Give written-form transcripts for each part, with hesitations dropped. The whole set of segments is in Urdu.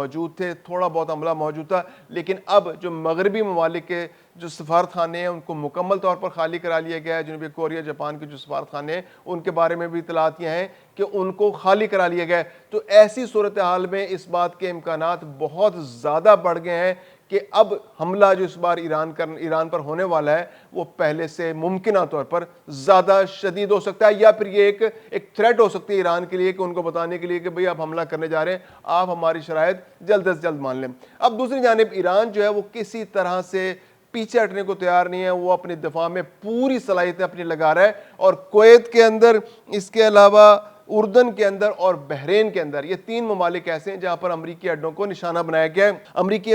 موجود تھے, تھوڑا بہت عملہ موجود تھا, لیکن اب جو مغربی ممالک کے جو سفارت خانے ہیں ان کو مکمل طور پر خالی کرا لیا گیا ہے. جنوبی کوریا, جاپان کے جو سفارت خانے ہیں ان کے بارے میں بھی اطلاعات یہ ہیں کہ ان کو خالی کرا لیا گیا ہے. تو ایسی صورتحال میں اس بات کے امکانات بہت زیادہ بڑھ گئے ہیں کہ اب حملہ جو اس بار ایران پر ہونے والا ہے وہ پہلے سے ممکنہ طور پر زیادہ شدید ہو سکتا ہے, یا پھر یہ ایک تھریٹ ہو سکتی ہے ایران کے لیے, کہ ان کو بتانے کے لیے کہ بھئی آپ حملہ کرنے جا رہے ہیں, آپ ہماری شرائط جلد از جلد مان لیں. اب دوسری جانب ایران جو ہے وہ کسی طرح سے پیچھے ہٹنے کو تیار نہیں ہے, وہ اپنے دفاع میں پوری صلاحیتیں اپنی لگا رہا ہے. اور کویت کے اندر, اس کے علاوہ اردن کے اندر اور بحرین کے اندر, یہ 3 ممالک ایسے ہیں جہاں پر امریکی اڈوں کو نشانہ بنایا گیا ہے. امریکی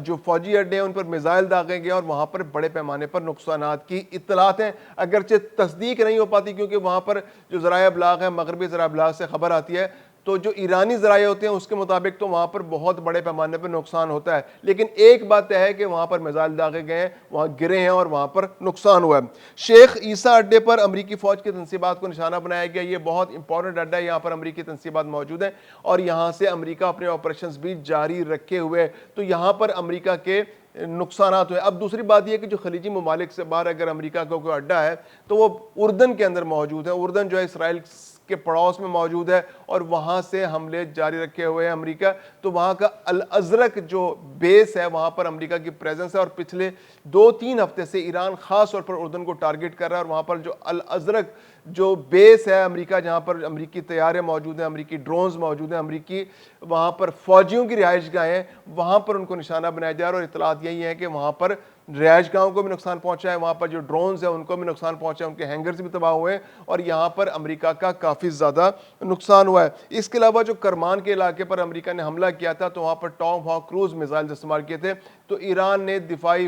جو فوجی اڈے ہیں ان پر میزائل داغے گئے اور وہاں پر بڑے پیمانے پر نقصانات کی اطلاعات ہیں, اگرچہ تصدیق نہیں ہو پاتی کیونکہ وہاں پر جو ذرائع ابلاغ ہیں, مغربی ذرائع ابلاغ سے خبر آتی ہے, تو جو ایرانی ذرائع ہوتے ہیں اس کے مطابق تو وہاں پر بہت بڑے پیمانے پر نقصان ہوتا ہے. لیکن ایک بات ہے کہ وہاں پر میزائل داغے گئے ہیں, وہاں گرے ہیں اور وہاں پر نقصان ہوا ہے. شیخ عیسیٰ اڈے پر امریکی فوج کی تنصیبات کو نشانہ بنایا گیا. یہ بہت امپورٹنٹ اڈا ہے, یہاں پر امریکی تنصیبات موجود ہیں اور یہاں سے امریکہ اپنے آپریشنز بھی جاری رکھے ہوئے, تو یہاں پر امریکہ کے نقصانات ہوئے. اب دوسری بات یہ کہ جو خلیجی ممالک سے باہر اگر امریکہ کا کوئی اڈا ہے تو وہ اردن کے اندر موجود ہے. اردن جو ہے اسرائیل کے پڑوس میں موجود ہے اور وہاں سے حملے جاری رکھے ہوئے ہیں امریکہ, تو وہاں کا الازرق جو بیس ہے وہاں پر امریکہ کی پریزنس ہے, اور پچھلے 2-3 ہفتے سے ایران خاص طور پر اردن کو ٹارگٹ کر رہا ہے, اور وہاں پر جو الازرق جو بیس ہے امریکہ, جہاں پر امریکی طیارے موجود ہیں, امریکی ڈرونز موجود ہیں, امریکی وہاں پر فوجیوں کی رہائش گاہیں ہیں, وہاں پر ان کو نشانہ بنایا جا رہا ہے. اور اطلاعات یہی ہیں کہ وہاں پر رہائش گاہوں کو بھی نقصان پہنچا ہے, وہاں پر جو ڈرونز ہیں ان کو بھی نقصان پہنچا ہے, ان کے ہینگرز بھی تباہ ہوئے ہیں, اور یہاں پر امریکہ کا کافی زیادہ نقصان ہوا ہے. اس کے علاوہ جو کرمان کے علاقے پر امریکہ نے حملہ کیا تھا تو وہاں پر ٹام ہاک کروز میزائل استعمال کیے تھے, تو ایران نے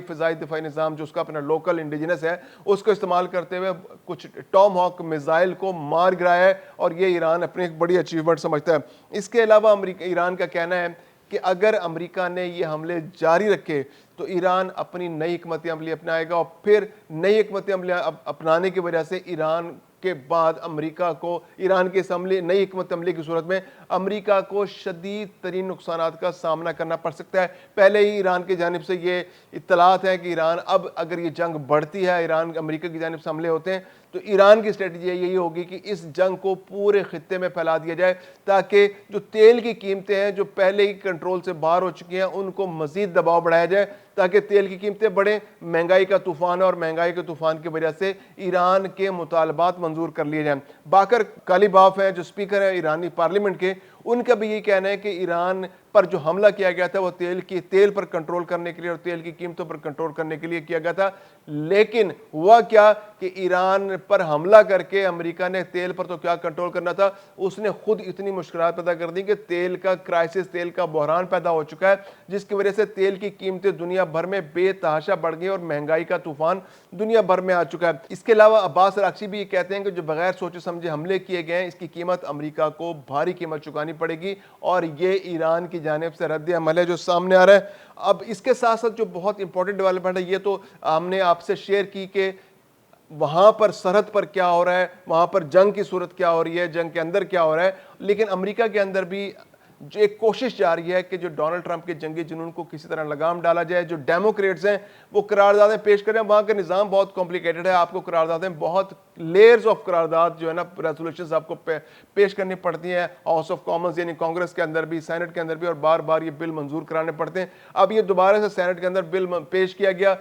فضائی دفاعی نظام جو اس کا اپنا لوکل انڈیجنس ہے اس کو استعمال کرتے ہوئے کچھ ٹام ہاک میزائل کو مار گرایا ہے, اور یہ ایران اپنی ایک بڑی اچیومنٹ سمجھتا ہے. اس کے علاوہ ایران کا کہنا ہے کہ اگر امریکہ نے یہ حملے جاری رکھے تو ایران اپنی نئی حکمت عملی اپنائے گا, اور پھر نئی حکمت عملی اپنانے کی وجہ سے ایران کے بعد امریکہ کو, ایران کی اس نئی حکمت عملی کی صورت میں امریکہ کو شدید ترین نقصانات کا سامنا کرنا پڑ سکتا ہے. پہلے ہی ایران کی جانب سے یہ اطلاعات ہے کہ ایران اب اگر یہ جنگ بڑھتی ہے, ایران امریکہ کی جانب سے حملے ہوتے ہیں, تو ایران کی اسٹریٹجی یہی ہوگی کہ اس جنگ کو پورے خطے میں پھیلا دیا جائے تاکہ جو تیل کی قیمتیں ہیں جو پہلے ہی کنٹرول سے باہر ہو چکی ہیں ان کو مزید دباؤ بڑھایا جائے تاکہ تیل کی قیمتیں بڑھیں. مہنگائی کا طوفان ہے اور مہنگائی کے طوفان کی وجہ سے ایران کے مطالبات منظور کر لیے جائیں. باکر کالیباف ہیں جو سپیکر ہیں ایرانی پارلیمنٹ کے, ان کا بھی یہ کہنا ہے کہ ایران پر جو حملہ کیا گیا تھا وہ تیل پر کنٹرول کرنے کے لیے اور تیل کی قیمتوں پر کنٹرول کرنے کے لیے کیا گیا تھا, لیکن ہوا کیا کہ ایران پر حملہ کر کے امریکہ نے تیل پر تو کیا کنٹرول کرنا تھا, اس نے خود اتنی مشکلات پیدا کر دی کہ تیل کا کرائسس, تیل کا بحران پیدا ہو چکا ہے, جس کی وجہ سے تیل کی قیمتیں دنیا بھر میں بے تحاشا بڑھ گئی اور مہنگائی کا طوفان دنیا بھر میں آ چکا ہے. اس کے علاوہ عباس اراغچی بھی یہ کہتے ہیں کہ جو بغیر سوچے سمجھے حملے کیے گئے ہیں اس کی قیمت امریکہ کو بھاری قیمت چکانی پڑے گی, اور یہ ایران کی جانب سے رد عمل ہے جو سامنے آ رہا ہے. اب اس کے ساتھ ساتھ جو بہت امپورٹنٹ ڈیولپمنٹ ہے, یہ تو ہم نے آپ سے شیئر کی کہ وہاں پر سرحد پر کیا ہو رہا ہے, وہاں پر جنگ کی صورت کیا ہو رہی ہے, جنگ کے اندر کیا ہو رہا ہے, لیکن امریکہ کے اندر بھی جو ایک کوشش جاری ہے کہ جو ڈونلڈ ٹرمپ کے جنگی جنون کو کسی طرح لگام ڈالا جائے. جو ڈیموکریٹس ہیں وہ قراردادیں پیش کریں, وہاں کا نظام بہت کمپلیکیٹڈ ہے, آپ کو قراردادیں بہت لیئرز آف قرارداد جو ہے نا ریزولوشنز آپ کو پیش کرنی پڑتی ہیں ہاؤس آف کامنز یعنی کانگریس کے اندر بھی, سینٹ کے اندر بھی, اور بار بار یہ بل منظور کرانے پڑتے ہیں. اب یہ دوبارہ سے سینٹ کے اندر بل پیش کیا گیا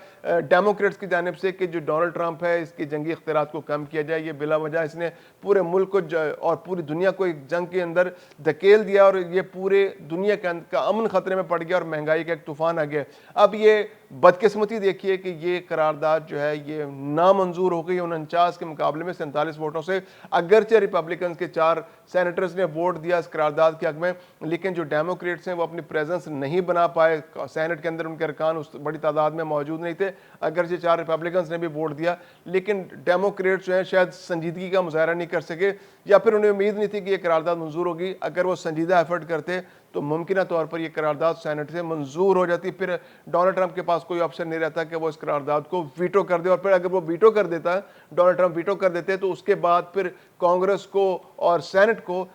ڈیموکریٹس کی جانب سے کہ جو ڈونلڈ ٹرمپ ہے اس کی جنگی اختیارات کو کم کیا جائے. یہ بلا وجہ اس نے پورے ملک کو اور پوری دنیا کو ایک جنگ کے اندر دھکیل دیا, اور یہ پورے دنیا کا امن خطرے میں پڑ گیا اور مہنگائی کا ایک طوفان آ گیا. اب یہ بدقسمتی دیکھیے کہ یہ قرارداد جو ہے یہ نامنظور ہو گئی 49 کے مقابلے میں 47 ووٹوں سے. اگرچہ ریپبلکنز کے 4 سینیٹرز نے ووٹ دیا اس قرارداد کے حق میں, لیکن جو ڈیموکریٹس ہیں وہ اپنی پریزنس نہیں بنا پائے, سینٹ کے اندر ان کے ارکان اس بڑی تعداد میں موجود نہیں تھے. اگرچہ 4 ریپبلکنز نے بھی ووٹ دیا, لیکن ڈیموکریٹس جو ہیں شاید سنجیدگی کا مظاہرہ نہیں کر سکے, یا پھر انہیں امید نہیں تھی کہ یہ قرارداد منظور ہوگی. اگر وہ سنجیدہ ایفرٹ کرتے تو ممکنہ طور پر یہ قرارداد سینٹ سے منظور ہو جاتی. پھر ڈونلڈ ٹرمپ کے پاس کوئی آپشن نہیں رہتا کہ وہ اس قرارداد کو ویٹو کر دے, اور پھر اگر وہ ویٹو کر دیتا, ڈونلڈ ٹرمپ ویٹو کر دیتے, تو اس کے بعد پھر کانگریس کو اور سینٹ کو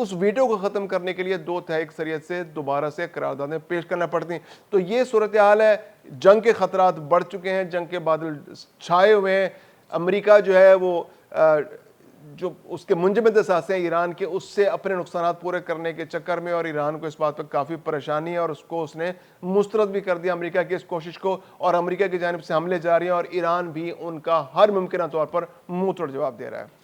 اس ویٹو کو ختم کرنے کے لیے 2/3 اکثریت سے دوبارہ سے قراردادیں پیش کرنا پڑتی ہیں۔ تو یہ صورتحال ہے، جنگ کے خطرات بڑھ چکے ہیں، جنگ کے بادل چھائے ہوئے ہیں۔ امریکہ جو ہے وہ جو اس کے منجمد اثاثے ہیں ایران کے، اس سے اپنے نقصانات پورے کرنے کے چکر میں، اور ایران کو اس بات پر کافی پریشانی ہے، اور اس نے مسترد بھی کر دیا امریکہ کی اس کوشش کو، اور امریکہ کی جانب سے حملے جاری ہیں، اور ایران بھی ان کا ہر ممکنہ طور پر منہ توڑ جواب دے رہا ہے۔